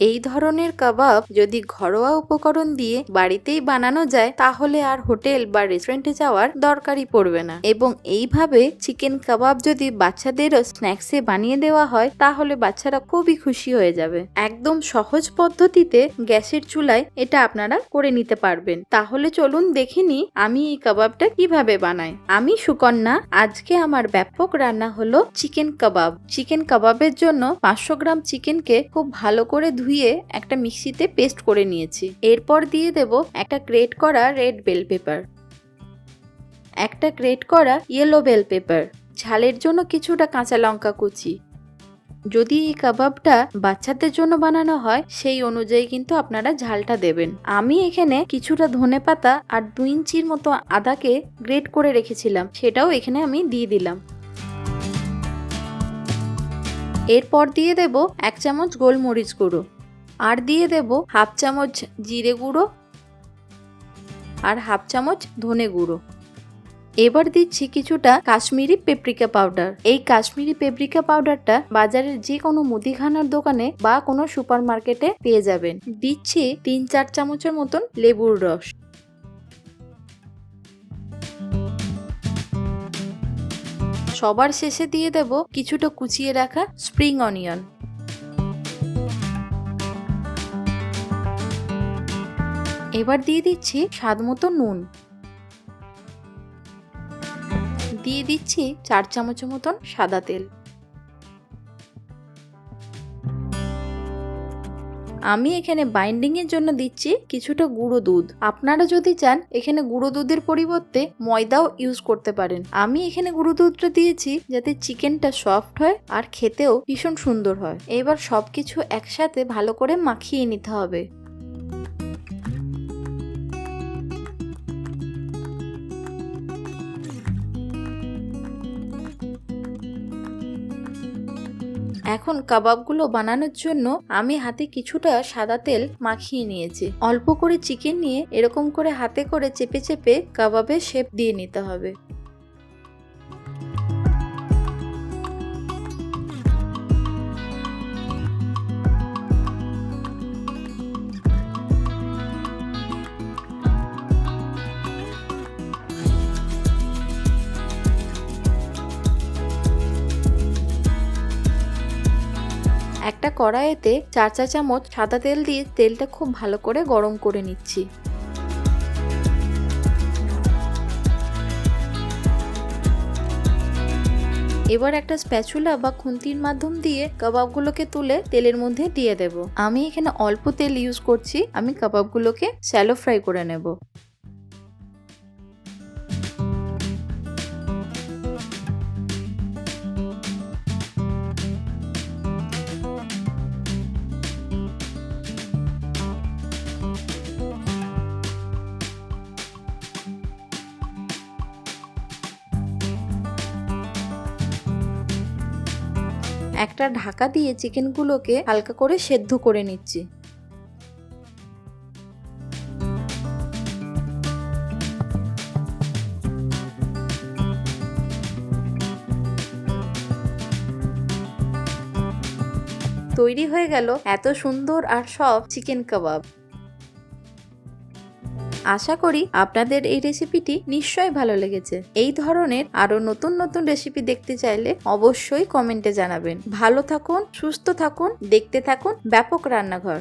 এই ধরনের কাবাব যদি ঘরোয়া উপকরণ দিয়ে বাড়িতেই বানানো যায় তাহলে আর হোটেল বা রেস্টুরেন্টে যাওয়ার দরকারই পড়বে না। এবং এইভাবে চিকেন কাবাব যদি বাচ্চাদেরও স্ন্যাক্সে বানিয়ে দেওয়া হয় তাহলে বাচ্চারা খুবই খুশি হয়ে যাবে। একদম সহজ পদ্ধতিতে গ্যাসের চুলায় এটা আপনারা করে নিতে পারবেন। তাহলে চলুন দেখিনি আমি এই কাবাবটা কিভাবে বানাই। আমি সুকন্যা। আজকে আমার ব্যাপক রান্না হলো চিকেন কাবাব। চিকেন কাবাবের জন্য 500 গ্রাম চিকেনকে খুব ভালো করে ধুয়ে একটা মিক্সিতে পেস্ট করে নিয়েছি। এরপর দিয়ে দেব একটা গ্রেট করা রেড বেল পেপার, একটা গ্রেট করা ইয়েলো বেল পেপার, ঝালের জন্য কিছুটা কাঁচা লঙ্কা কুচি। যদি এই কাবাবটা বাচ্চাদের জন্য বানানো হয় সেই অনুযায়ী কিন্তু আপনারা ঝালটা দেবেন। আমি এখানে কিছুটা ধনেপাতা আর 2 ইঞ্চির মতো আদাকে গ্রেট করে রেখেছিলাম, সেটাও এখানে আমি দিয়ে দিলাম। এরপর দিয়ে দেব 1 চামচ গোলমরিচ গুঁড়ো, আর দিয়ে দেব 1/2 চামচ জিরে গুঁড়ো আর 1/2 চামচ ধনে গুঁড়ো। এবার দিচ্ছি কিছুটা কাশ্মীরি পেপরিকা পাউডার। এই কাশ্মীরি পেপরিকা পাউডারটা বাজারের যে কোনো মুদিখানার দোকানে বা কোনো সুপার মার্কেটে পেয়ে যাবেন। দিচ্ছি 3-4 চামচের মতন লেবুর রস। সবার শেষে দিয়ে দেব কিছুটা কুচিয়ে রাখা স্প্রিং অনিয়ন। এবার দিয়ে দিচ্ছি স্বাদ মতো নুন, দিয়ে দিচ্ছি 4 চামচের মতন সাদা তেল। আমি এখানে বাইন্ডিং এর জন্য দিচ্ছি কিছুটা গুঁড়ো দুধ। আপনারা যদি চান এখানে গুঁড়ো দুধের পরিবর্তে ময়দাও ইউজ করতে পারেন। আমি এখানে গুঁড়ো দুধটা দিয়েছি যাতে চিকেনটা সফট হয় আর খেতেও ভীষণ সুন্দর হয়। এবার সবকিছু একসাথে ভালো করে মাখিয়ে নিতে হবে। এখন কাবাবগুলো বানানোর জন্য আমি হাতে কিছুটা সাদা তেল মাখিয়ে নিয়েছি। অল্প করে চিকেন নিয়ে এরকম করে হাতে করে চেপে চেপে কাবাবের শেপ দিয়ে নিতে হবে। একটা কড়াইতে 4 চা চামচ সাদা তেল দিয়ে তেলটা খুব ভালো করে গরম করে নিচ্ছি। এবার একটা স্প্যাচুলা বা খুন্তির মাধ্যম দিয়ে কাবাবগুলোকে তুলে তেলের মধ্যে দিয়ে দেব। আমি এখানে অল্প তেল ইউজ করছি। আমি কাবাবগুলোকে শ্যালো ফ্রাই করে নেব। একটা ঢাকা দিয়ে চিকেনগুলোকে হালকা করে সেদ্ধ করে নিচ্ছি। তৈরি হয়ে গেল এত সুন্দর আর সফট চিকেন কাবাব। আশা করি আপনাদের এই রেসিপিটি নিশ্চয়ই ভালো লেগেছে। এই ধরনের আরো নতুন নতুন রেসিপি দেখতে চাইলে অবশ্যই কমেন্টে জানাবেন। ভালো থাকুন, সুস্থ থাকুন, দেখতে থাকুন ব্যাপক রান্নাঘর।